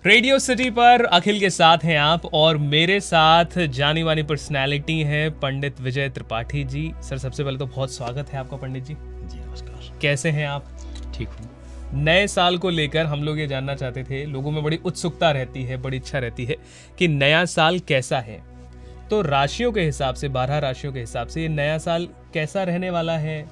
Radio city पर अखिल के साथ हैं आप और मेरे साथ जानी मानी पर्सनैलिटी हैं पंडित विजय त्रिपाठी जी। सर सबसे पहले तो बहुत स्वागत है आपका पंडित जी। जी नमस्कार। कैसे हैं आप? ठीक हूँ। नए साल को लेकर हम लोग ये जानना चाहते थे, लोगों में बड़ी उत्सुकता रहती है, बड़ी इच्छा रहती है कि नया साल कैसा है। तो राशियों के हिसाब से, 12 राशियों के हिसाब से ये नया साल कैसा रहने वाला है,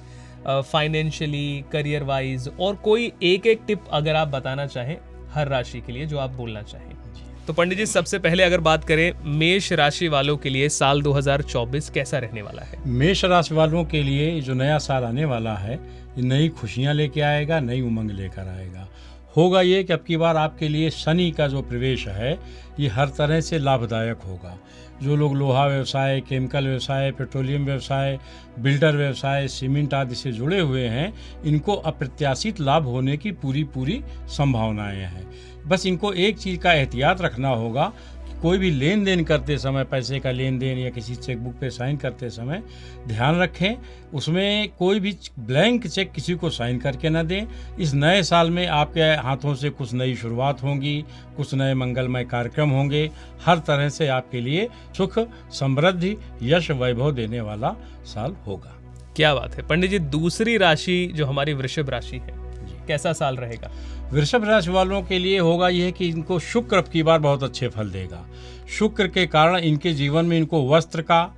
फाइनेंशियली, करियर वाइज, और कोई एक टिप अगर आप बताना चाहें हर राशि के लिए जो आप बोलना चाहें। तो पंडित जी सबसे पहले अगर बात करें मेष राशि वालों के लिए साल 2024 कैसा रहने वाला है? मेष राशि वालों के लिए जो नया साल आने वाला है ये नई खुशियां लेके आएगा, नई उमंग लेकर आएगा। होगा ये कि अब की बार आपके लिए शनि का जो प्रवेश है ये हर तरह से लाभदायक होगा। जो लोग लोहा व्यवसाय, केमिकल व्यवसाय, पेट्रोलियम व्यवसाय, बिल्डर व्यवसाय, सीमेंट आदि से जुड़े हुए हैं, इनको अप्रत्याशित लाभ होने की पूरी संभावनाएं हैं। बस इनको एक चीज़ का एहतियात रखना होगा कि कोई भी लेन देन करते समय, पैसे का लेन देन या किसी चेकबुक पे साइन करते समय ध्यान रखें उसमें कोई भी ब्लैंक चेक किसी को साइन करके ना दें। इस नए साल में आपके हाथों से कुछ नई शुरुआत होंगी, कुछ नए मंगलमय कार्यक्रम होंगे। हर तरह से आपके लिए सुख, समृद्धि, यश, वैभव देने वाला साल होगा। क्या बात है पंडित जी। दूसरी राशि जो हमारी वृषभ राशि है, कैसा साल रहेगा? वृषभ राशि वालों के लिए होगा यह कि इनको शुक्र अब की बार बहुत अच्छे फल देगा। शुक्र के कारण इनके जीवन में इनको वस्त्र का,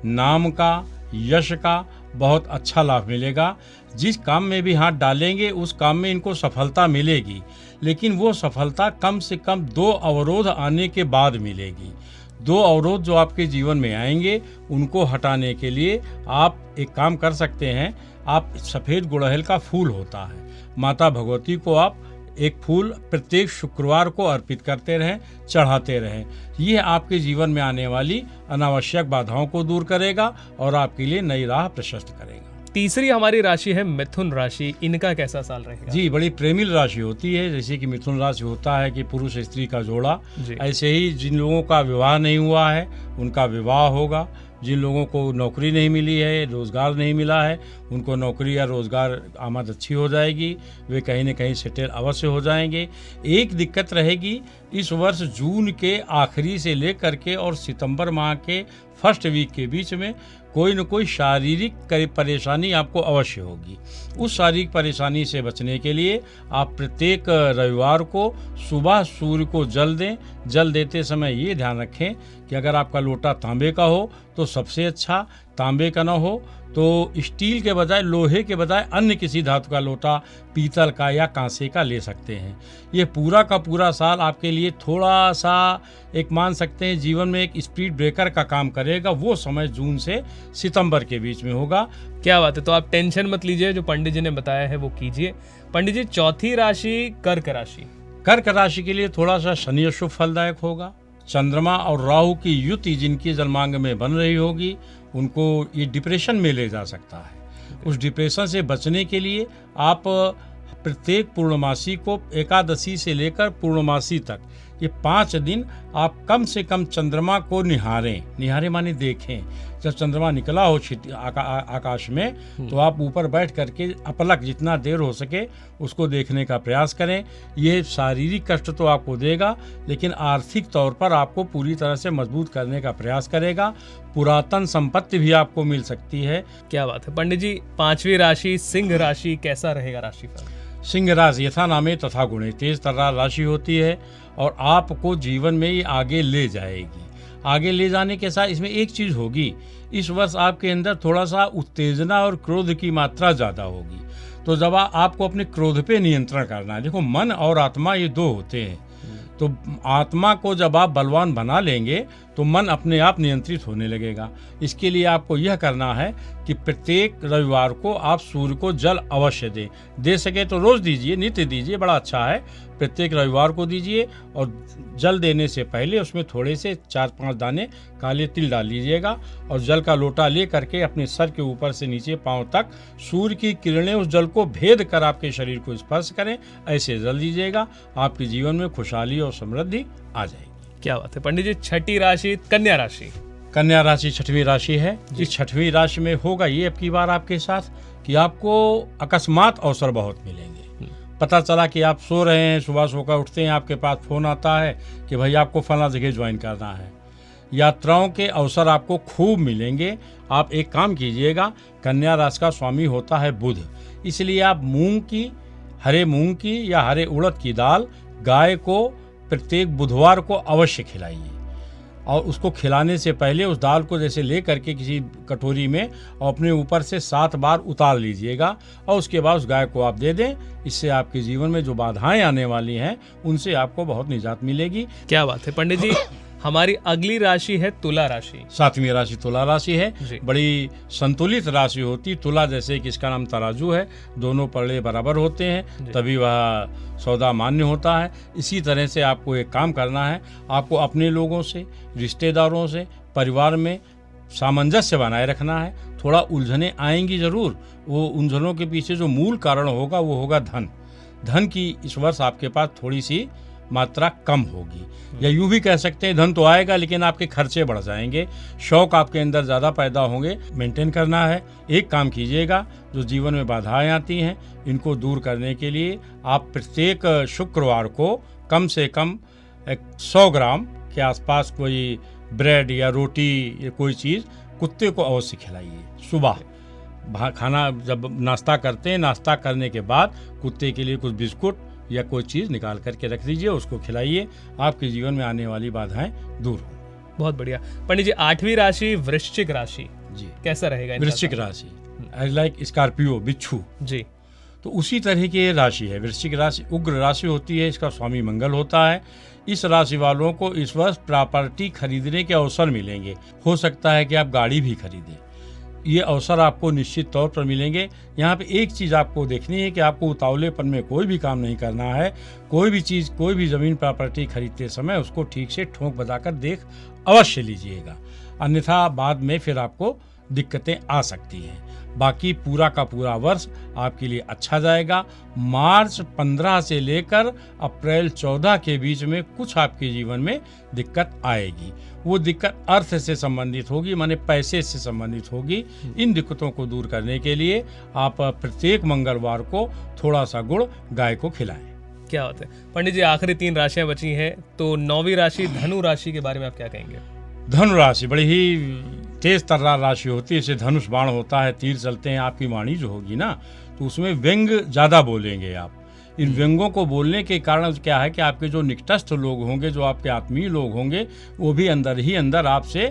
नाम का, यश का बहुत अच्छा लाभ मिलेगा। जिस काम में भी हाथ डालेंगे उस काम में इनको सफलता मिलेगी, लेकिन वो सफलता कम से कम 2 अवरोध आने के बाद मिलेगी। 2 अवरोध जो आपके जीवन में आएंगे उनको हटाने के लिए आप एक काम कर सकते हैं। आप सफ़ेद गुड़हल का फूल होता है, माता भगवती को आप एक फूल प्रत्येक शुक्रवार को अर्पित करते रहें, चढ़ाते रहें। यह आपके जीवन में आने वाली अनावश्यक बाधाओं को दूर करेगा और आपके लिए नई राह प्रशस्त करेगा। तीसरी हमारी राशि है मिथुन राशि, इनका कैसा साल रहेगा? जी, बड़ी प्रेमिल राशि होती है। जैसे कि मिथुन राशि होता है कि पुरुष स्त्री का जोड़ा, ऐसे ही जिन लोगों का विवाह नहीं हुआ है उनका विवाह होगा। जिन लोगों को नौकरी नहीं मिली है, रोज़गार नहीं मिला है, उनको नौकरी या रोज़गार आमद अच्छी हो जाएगी, वे कहीं न कहीं सेटल अवश्य हो जाएंगे। एक दिक्कत रहेगी इस वर्ष जून के आखिरी से लेकर के और सितंबर माह के फर्स्ट वीक के बीच में कोई न कोई शारीरिक परेशानी आपको अवश्य होगी। उस शारीरिक परेशानी से बचने के लिए आप प्रत्येक रविवार को सुबह सूर्य को जल दें। जल देते समय ये ध्यान रखें कि अगर आपका लोटा तांबे का हो तो सबसे अच्छा, तांबे का ना हो तो स्टील के बजाय, लोहे के बजाय अन्य किसी धातु का लोटा, पीतल का या कांसे का ले सकते हैं। ये पूरा का पूरा साल आपके लिए थोड़ा सा एक मान सकते हैं जीवन में एक स्पीड ब्रेकर का काम करेगा। वो समय जून से सितंबर के बीच में होगा। क्या बात है। तो आप टेंशन मत लीजिए, जो पंडित जी ने बताया है वो कीजिए। पंडित जी चौथी राशि कर्क राशि। कर्क राशि के लिए थोड़ा सा शनि अशुभ फलदायक होगा। चंद्रमा और राहु की युति जिनकी जन्मांग में बन रही होगी उनको ये डिप्रेशन में ले जा सकता है। उस डिप्रेशन से बचने के लिए आप प्रत्येक पूर्णमासी को, एकादशी से लेकर पूर्णमासी तक, ये 5 दिन आप कम से कम चंद्रमा को निहारें माने देखें। जब चंद्रमा निकला हो आकाश में तो आप ऊपर बैठ करके अपलक जितना देर हो सके उसको देखने का प्रयास करें। ये शारीरिक कष्ट तो आपको देगा, लेकिन आर्थिक तौर पर आपको पूरी तरह से मजबूत करने का प्रयास करेगा। पुरातन संपत्ति भी आपको मिल सकती है। क्या बात है पंडित जी। 5वीं राशि सिंह राशि, कैसा रहेगा राशिफल? सिंह राशि यथा नामे तथा गुणे, तेज तर्रार राशि होती है और आपको जीवन में ये आगे ले जाएगी। आगे ले जाने के साथ इसमें एक चीज़ होगी, इस वर्ष आपके अंदर थोड़ा सा उत्तेजना और क्रोध की मात्रा ज़्यादा होगी। तो जब आपको अपने क्रोध पे नियंत्रण करना है। देखो, मन और आत्मा ये 2 होते हैं। तो आत्मा को जब आप बलवान बना लेंगे तो मन अपने आप नियंत्रित होने लगेगा। इसके लिए आपको यह करना है कि प्रत्येक रविवार को आप सूर्य को जल अवश्य दें। दे सके तो रोज़ दीजिए, नित्य दीजिए, बड़ा अच्छा है। प्रत्येक रविवार को दीजिए और जल देने से पहले उसमें थोड़े से 4-5 दाने काले तिल डाल लीजिएगा और जल का लोटा ले करके अपने सर के ऊपर से नीचे पांव तक सूर्य की किरणें उस जल को भेद कर आपके शरीर को स्पर्श करें। ऐसे जल दीजिएगा, आपके जीवन में खुशहाली और समृद्धि आ जाएगी। क्या बात है पंडित जी। छठी राशि कन्या राशि। कन्या राशि 6वीं राशि है। इस 6वीं राशि में होगा ये अब की बार आपके साथ कि आपको अकस्मात अवसर बहुत मिलेंगे। पता चला कि आप सो रहे हैं, सुबह सोकर उठते हैं, आपके पास फ़ोन आता है कि भाई आपको फला जगह ज्वाइन करना है। यात्राओं के अवसर आपको खूब मिलेंगे। आप एक काम कीजिएगा, कन्या राशि का स्वामी होता है बुध, इसलिए आप हरे मूंग की या हरे उड़द की दाल गाय को प्रत्येक बुधवार को अवश्य खिलाइए। और उसको खिलाने से पहले उस दाल को जैसे ले करके किसी कटोरी में और अपने ऊपर से 7 बार उतार लीजिएगा और उसके बाद उस गाय को आप दे दें। इससे आपके जीवन में जो बाधाएं आने वाली हैं उनसे आपको बहुत निजात मिलेगी। क्या बात है पंडित जी। हमारी अगली राशि है तुला राशि। 7वीं राशि तुला राशि है। बड़ी संतुलित राशि होती। तुला जैसे कि इसका नाम तराजू है, दोनों पलड़े बराबर होते हैं तभी वह सौदा मान्य होता है। इसी तरह से आपको एक काम करना है, आपको अपने लोगों से, रिश्तेदारों से, परिवार में सामंजस्य बनाए रखना है। थोड़ा उलझने आएंगी जरूर, वो उलझनों के पीछे जो मूल कारण होगा वो होगा धन की इस वर्ष आपके पास थोड़ी सी मात्रा कम होगी, या यूं भी कह सकते हैं धन तो आएगा लेकिन आपके खर्चे बढ़ जाएंगे, शौक आपके अंदर ज़्यादा पैदा होंगे। मेंटेन करना है। एक काम कीजिएगा, जो जीवन में बाधाएं आती हैं इनको दूर करने के लिए आप प्रत्येक शुक्रवार को कम से कम 100 ग्राम के आसपास कोई ब्रेड या रोटी या कोई चीज़ कुत्ते को अवश्य खिलाइए। सुबह खाना जब नाश्ता करते हैं, नाश्ता करने के बाद कुत्ते के लिए कुछ बिस्कुट या कोई चीज़ निकाल करके रख दीजिए, उसको खिलाइए। आपके जीवन में आने वाली बाधाएं दूर होंगी। बहुत बढ़िया पंडित जी। 8वीं राशि वृश्चिक राशि जी, कैसा रहेगा? वृश्चिक राशि एज लाइक स्कॉर्पियो, बिच्छू जी, तो उसी तरह की राशि है। वृश्चिक राशि उग्र राशि होती है, इसका स्वामी मंगल होता है। इस राशि वालों को इस वर्ष प्रॉपर्टी खरीदने के अवसर मिलेंगे। हो सकता है कि आप गाड़ी भी खरीदें, ये अवसर आपको निश्चित तौर पर मिलेंगे। यहाँ पे एक चीज़ आपको देखनी है कि आपको उतावलेपन में कोई भी काम नहीं करना है। कोई भी चीज़, कोई भी ज़मीन प्रॉपर्टी खरीदते समय उसको ठीक से ठोंक बजाकर देख अवश्य लीजिएगा, अन्यथा बाद में फिर आपको दिक्कतें आ सकती हैं। बाकी पूरा का पूरा वर्ष आपके लिए अच्छा जाएगा। मार्च 15 से लेकर अप्रैल 14 के बीच में कुछ आपके जीवन में दिक्कत आएगी। वो दिक्कत अर्थ से संबंधित होगी, माने पैसे से संबंधित होगी। इन दिक्कतों को दूर करने के लिए आप प्रत्येक मंगलवार को थोड़ा सा गुड़ गाय को खिलाएं। क्या होता है पंडित जी? आखिरी 3 राशियां बची हैं, तो 9वीं राशि धनु राशि के बारे में आप क्या कहेंगे? धनु राशि बड़ी ही तेज तर्रार राशि होती है। इसे धनुष बाण होता है, तीर चलते हैं। आपकी वाणी जो होगी ना, तो उसमें व्यंग ज़्यादा बोलेंगे आप। इन व्यंगों को बोलने के कारण क्या है कि आपके जो निकटस्थ लोग होंगे, जो आपके आत्मीय लोग होंगे, वो भी अंदर ही अंदर आपसे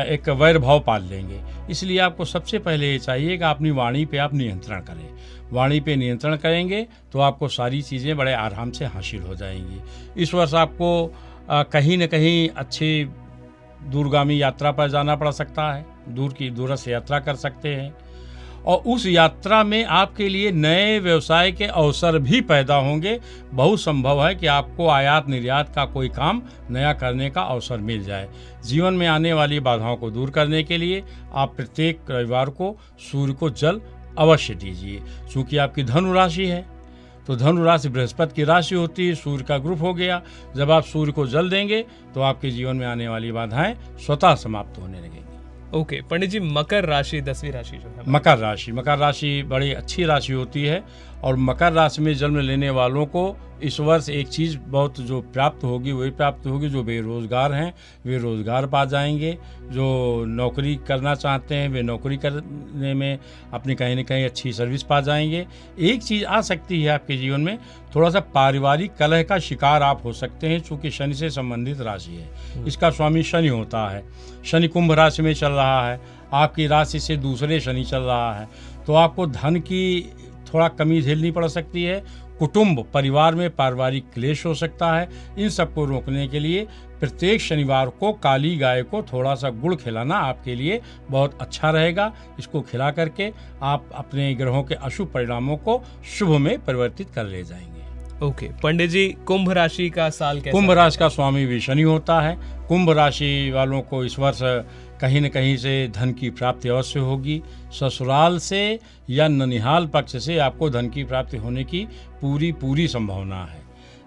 एक वैर भाव पाल लेंगे। इसलिए आपको सबसे पहले ये चाहिए कि अपनी वाणी पे आप नियंत्रण करें। वाणी पे नियंत्रण करेंगे तो आपको सारी चीज़ें बड़े आराम से हासिल हो जाएंगी। इस वर्ष आपको कहीं न कहीं अच्छी दूरगामी यात्रा पर जाना पड़ सकता है, दूरस्थ यात्रा कर सकते हैं, और उस यात्रा में आपके लिए नए व्यवसाय के अवसर भी पैदा होंगे। बहुत संभव है कि आपको आयात निर्यात का कोई काम नया करने का अवसर मिल जाए। जीवन में आने वाली बाधाओं को दूर करने के लिए आप प्रत्येक रविवार को सूर्य को जल अवश्य दीजिए। चूँकि आपकी धनु राशि है तो धनु राशि बृहस्पति की राशि होती है, सूर्य का ग्रुप हो गया। जब आप सूर्य को जल देंगे तो आपके जीवन में आने वाली बाधाएं स्वतः समाप्त होने लगेंगी। ओके पंडित जी, मकर राशि 10वीं राशि जो है मकर राशि बड़ी अच्छी राशि होती है। और मकर राशि में जन्म लेने वालों को इस वर्ष एक चीज़ बहुत जो प्राप्त होगी वही प्राप्त होगी। जो बेरोजगार हैं वे रोजगार पा जाएंगे, जो नौकरी करना चाहते हैं वे नौकरी करने में अपनी कहीं न कहीं अच्छी सर्विस पा जाएंगे। एक चीज़ आ सकती है आपके जीवन में, थोड़ा सा पारिवारिक कलह का शिकार आप हो सकते हैं, चूँकि शनि से संबंधित राशि है। इसका स्वामी शनि होता है। शनि कुंभ राशि में चल रहा है, आपकी राशि से दूसरे शनि चल रहा है, तो आपको धन की थोड़ा कमी झेलनी पड़ सकती है। कुटुंब परिवार में पारिवारिक क्लेश हो सकता है। इन सबको रोकने के लिए प्रत्येक शनिवार को काली गाय को थोड़ा सा गुड़ खिलाना आपके लिए बहुत अच्छा रहेगा। इसको खिला करके आप अपने ग्रहों के अशुभ परिणामों को शुभ में परिवर्तित कर ले जाएंगे। ओके पंडित जी, कुंभ राशि का साल कैसा? कुंभ राशि का स्वामी भी शनि होता है। कुंभ राशि वालों को इस वर्ष कहीं न कहीं से धन की प्राप्ति अवश्य होगी। ससुराल से या ननिहाल पक्ष से आपको धन की प्राप्ति होने की पूरी संभावना है।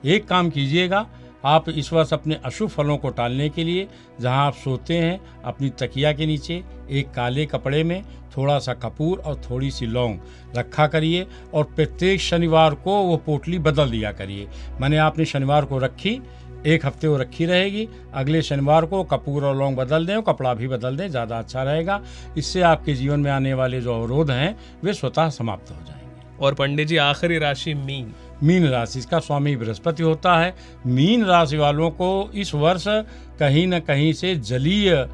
एक काम कीजिएगा, आप इस वर्ष अपने अशुभ फलों को टालने के लिए जहां आप सोते हैं अपनी तकिया के नीचे एक काले कपड़े में थोड़ा सा कपूर और थोड़ी सी लौंग रखा करिए और प्रत्येक शनिवार को वो पोटली बदल दिया करिए। मैंने आपने शनिवार को रखी, एक हफ्ते वो रखी रहेगी, अगले शनिवार को कपूर और लौंग बदल दें और कपड़ा भी बदल दें, ज़्यादा अच्छा रहेगा। इससे आपके जीवन में आने वाले जो अवरोध हैं वे स्वतः समाप्त हो जाएंगे। और पंडित जी आखिरी राशि मीन राशि, इसका स्वामी बृहस्पति होता है। मीन राशि वालों को इस वर्ष कहीं न कहीं से जलीय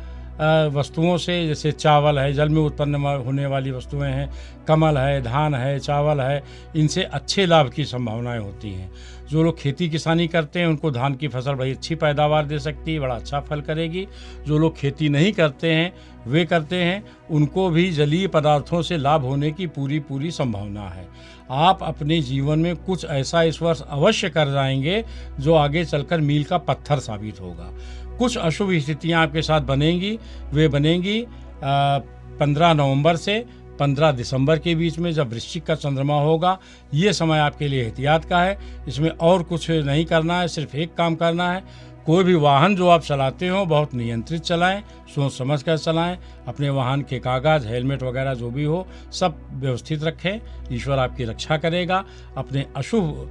वस्तुओं से, जैसे चावल है, जल में उत्पन्न होने वाली वस्तुएं हैं, कमल है, धान है, चावल है, इनसे अच्छे लाभ की संभावनाएं होती हैं। जो लोग खेती किसानी करते हैं उनको धान की फसल बड़ी अच्छी पैदावार दे सकती है, बड़ा अच्छा फल करेगी। जो लोग खेती नहीं करते हैं वे करते हैं, उनको भी जलीय पदार्थों से लाभ होने की पूरी संभावना है। आप अपने जीवन में कुछ ऐसा इस वर्ष अवश्य कर जाएंगे जो आगे चलकर मील का पत्थर साबित होगा। कुछ अशुभ स्थितियां आपके साथ बनेंगी, वे बनेंगी 15 नवंबर से 15 दिसंबर के बीच में, जब वृश्चिक का चंद्रमा होगा। ये समय आपके लिए एहतियात का है, इसमें और कुछ नहीं करना है, सिर्फ एक काम करना है। कोई भी वाहन जो आप चलाते हो बहुत नियंत्रित चलाएं, सोच समझ कर चलाएं। अपने वाहन के कागज़, हेलमेट वगैरह जो भी हो सब व्यवस्थित रखें, ईश्वर आपकी रक्षा करेगा। अपने अशुभ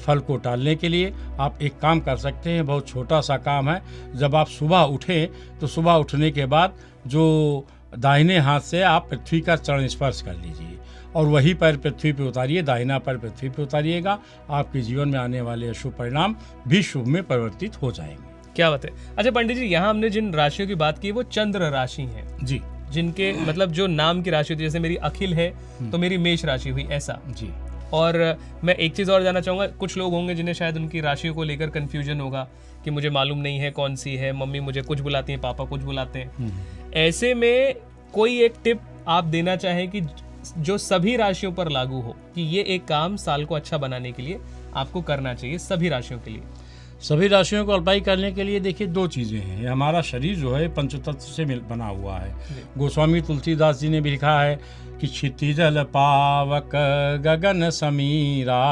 फल को टालने के लिए आप एक काम कर सकते हैं, बहुत छोटा सा काम है। जब आप सुबह उठें तो सुबह उठने के बाद जो दाहिने हाथ से आप पृथ्वी का चरण स्पर्श कर लीजिए और वही पैर पृथ्वी पे उतारिए, दाहिना पैर पृथ्वी पे उतारिएगा। आपके जीवन में आने वाले अशुभ परिणाम भी शुभ में परिवर्तित हो जाएंगे। क्या बात है। अच्छा पंडित जी, यहाँ हमने जिन राशियों की बात की वो चंद्र राशि है जी, जिनके मतलब जो नाम की राशि होती है, जैसे मेरी अखिल है तो मेरी मेष राशि हुई, ऐसा जी। और मैं एक चीज़ और जानना चाहूँगा, कुछ लोग होंगे जिन्हें शायद उनकी राशियों को लेकर कन्फ्यूजन होगा कि मुझे मालूम नहीं है कौन सी है, मम्मी मुझे कुछ बुलाती हैं, पापा कुछ बुलाते हैं। ऐसे में कोई एक टिप आप देना चाहें कि जो सभी राशियों पर लागू हो, कि ये एक काम साल को अच्छा बनाने के लिए आपको करना चाहिए सभी राशियों के लिए? सभी राशियों को अल्पाई करने के लिए देखिए दो चीज़ें हैं। हमारा शरीर जो है पंचतत्व से बना हुआ है। गोस्वामी तुलसीदास जी ने भी लिखा है कि क्षितिजल पावक गगन समीरा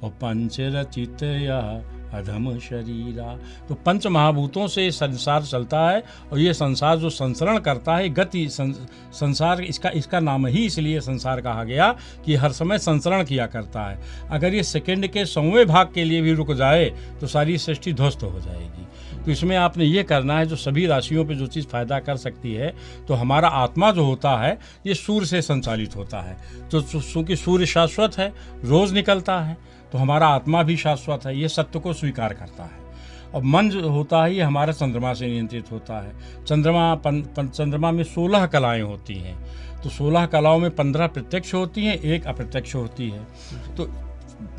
और पंच रचित यह अधम शरीरा। तो पंच महाभूतों से संसार चलता है और ये संसार जो संसरण करता है, गति संसार, इसका नाम ही इसलिए संसार कहा गया कि हर समय संसरण किया करता है। अगर ये सेकंड के 100वें भाग के लिए भी रुक जाए तो सारी सृष्टि ध्वस्त हो जाएगी। तो इसमें आपने ये करना है, जो सभी राशियों पे जो चीज़ फायदा कर सकती है, तो हमारा आत्मा जो होता है ये सूर्य से संचालित होता है। तो चूँकि सूर्य शाश्वत है, रोज़ निकलता है, तो हमारा आत्मा भी शाश्वत है, ये सत्य को स्वीकार करता है। और मन जो होता है ये हमारा चंद्रमा से नियंत्रित होता है। चंद्रमा में 16 कलाएं होती हैं, तो 16 कलाओं में 15 प्रत्यक्ष होती हैं, एक अप्रत्यक्ष होती है। तो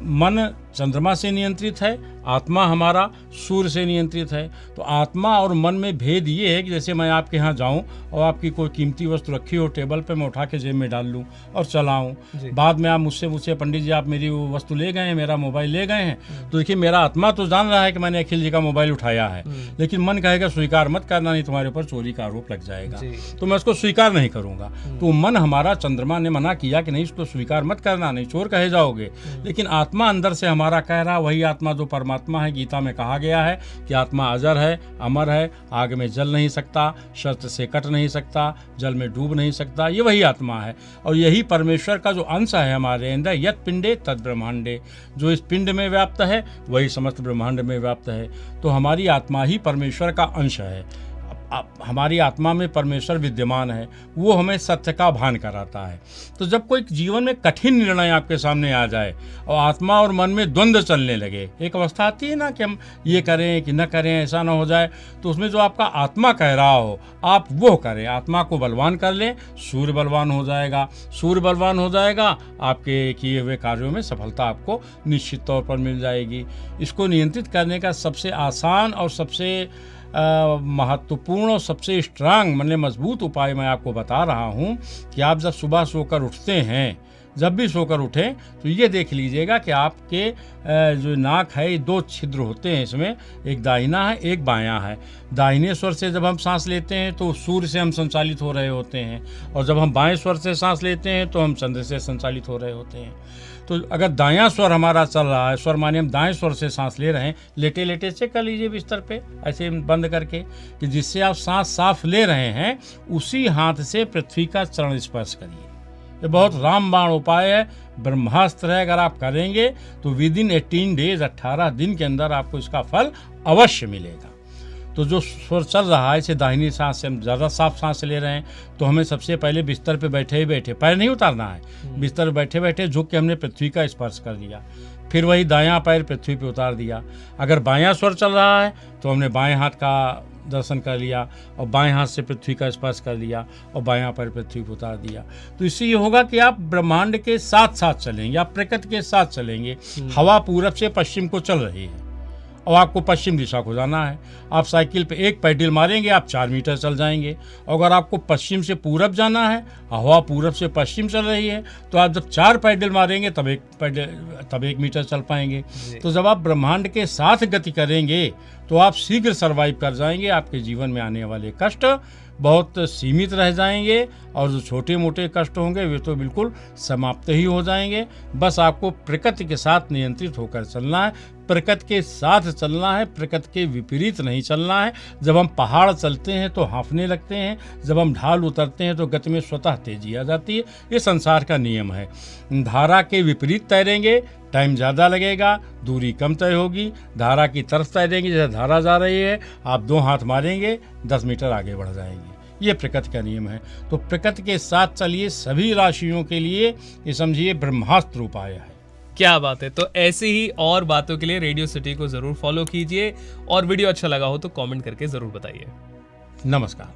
मन चंद्रमा से नियंत्रित है, आत्मा हमारा सूर्य से नियंत्रित है। तो आत्मा और मन में भेद ये है कि जैसे मैं आपके यहाँ जाऊँ और आपकी कोई कीमती वस्तु रखी हो टेबल पे, मैं उठा के जेब में डाल लूँ और चलाऊँ, बाद में आप मुझसे पंडित जी आप मेरी वो वस्तु ले गए हैं, मेरा मोबाइल ले गए हैं, तो देखिए मेरा आत्मा तो जान रहा है कि मैंने अखिल जी का मोबाइल उठाया है, लेकिन मन कहेगा स्वीकार मत करना, नहीं तुम्हारे ऊपर चोरी का आरोप लग जाएगा, तो मैं उसको स्वीकार नहीं करूँगा। तो मन हमारा, चंद्रमा ने मना किया कि नहीं इसको स्वीकार मत करना, नहीं चोर कहे जाओगे। लेकिन आत्मा अंदर से हमारा कह रहा, वही आत्मा जो परमात्मा है, गीता में कहा गया है कि आत्मा अजर है, अमर है, आग में जल नहीं सकता, शस्त्र से कट नहीं सकता, जल में डूब नहीं सकता, ये वही आत्मा है। और यही परमेश्वर का जो अंश है हमारे अंदर, यत पिंडे तद ब्रह्मांडे, जो इस पिंड में व्याप्त है वही समस्त ब्रह्मांड में व्याप्त है। तो हमारी आत्मा ही परमेश्वर का अंश है। हमारी आत्मा में परमेश्वर विद्यमान है, वो हमें सत्य का भान कराता है। तो जब कोई जीवन में कठिन निर्णय आपके सामने आ जाए और आत्मा और मन में द्वंद्व चलने लगे, एक अवस्था आती है ना कि हम ये करें कि न करें, ऐसा ना हो जाए, तो उसमें जो आपका आत्मा कह रहा हो आप वो करें, आत्मा को बलवान कर लें, सूर्य बलवान हो जाएगा। सूर्य बलवान हो जाएगा, आपके किए हुए कार्यों में सफलता आपको निश्चित तौर पर मिल जाएगी। इसको नियंत्रित करने का सबसे आसान और सबसे महत्वपूर्ण और सबसे स्ट्रांग, मतलब मजबूत उपाय मैं आपको बता रहा हूँ कि आप जब सुबह सोकर उठते हैं, जब भी सोकर उठें तो ये देख लीजिएगा कि आपके जो नाक है, ये 2 छिद्र होते हैं, इसमें एक दाहिना है, एक बायां है। दाहिने स्वर से जब हम सांस लेते हैं तो सूर्य से हम संचालित हो रहे होते हैं, और जब हम बाएं स्वर से सांस लेते हैं तो हम चंद्र से संचालित हो रहे होते हैं। तो अगर दायां स्वर हमारा चल रहा है, स्वर माने हम दाएं स्वर से सांस ले रहे हैं, लेटे लेटे चेक कर लीजिए बिस्तर पे ऐसे बंद करके, कि जिससे आप सांस साफ ले रहे हैं उसी हाथ से पृथ्वी का चरण स्पर्श करिए। ये बहुत रामबाण उपाय है, ब्रह्मास्त्र है। अगर आप करेंगे तो विदिन 18 डेज, 18 दिन के अंदर आपको इसका फल अवश्य मिलेगा। तो जो स्वर चल रहा है, इसे दाहिनी सांस से हम ज़्यादा साफ सांस ले रहे हैं, तो हमें सबसे पहले बिस्तर पे बैठे ही बैठे, पैर नहीं उतारना है, बिस्तर पे बैठे बैठे झुक के हमने पृथ्वी का स्पर्श कर दिया, फिर वही दायां पैर पृथ्वी पे उतार दिया। अगर बायां स्वर चल रहा है तो हमने बाएं हाथ का दर्शन कर लिया और बाएं हाथ से पृथ्वी का स्पर्श कर लिया और बायां पैर पृथ्वी पर उतार दिया। तो इससे ये होगा कि आप ब्रह्मांड के साथ साथ चलेंगे, आप प्रकृति के साथ चलेंगे। हवा पूरब से पश्चिम को चल रही है और आपको पश्चिम दिशा को जाना है। आप साइकिल पे एक पैडल मारेंगे, आप 4 मीटर चल जाएंगे। अगर आपको पश्चिम से पूरब जाना है, हवा पूरब से पश्चिम चल रही है, तो आप जब 4 पैडल मारेंगे तब 1 मीटर चल पाएंगे। तो जब आप ब्रह्मांड के साथ गति करेंगे तो आप शीघ्र सर्वाइव कर जाएंगे। आपके जीवन में आने वाले कष्ट बहुत सीमित रह जाएंगे और जो छोटे मोटे कष्ट होंगे वे तो बिल्कुल समाप्त ही हो जाएंगे। बस आपको प्रकृति के साथ नियंत्रित होकर चलना है, प्रकृति के साथ चलना है, प्रकृति के विपरीत नहीं चलना है। जब हम पहाड़ चलते हैं तो हाँफने लगते हैं, जब हम ढाल उतरते हैं तो गति में स्वतः तेजी आ जाती है। ये संसार का नियम है। धारा के विपरीत तैरेंगे, टाइम ज़्यादा लगेगा, दूरी कम तय होगी। धारा की तरफ तैरेंगे, जैसे धारा जा रही है, आप 2 हाथ मारेंगे, 10 मीटर आगे बढ़ जाएंगे। ये प्रकृति का नियम है। तो प्रकृति के साथ चलिए। सभी राशियों के लिए ये समझिए ब्रह्मास्त्र उपाय है। क्या बात है। तो ऐसी ही और बातों के लिए रेडियो सिटी को जरूर फॉलो कीजिए, और वीडियो अच्छा लगा हो तो कमेंट करके जरूर बताइए। नमस्कार।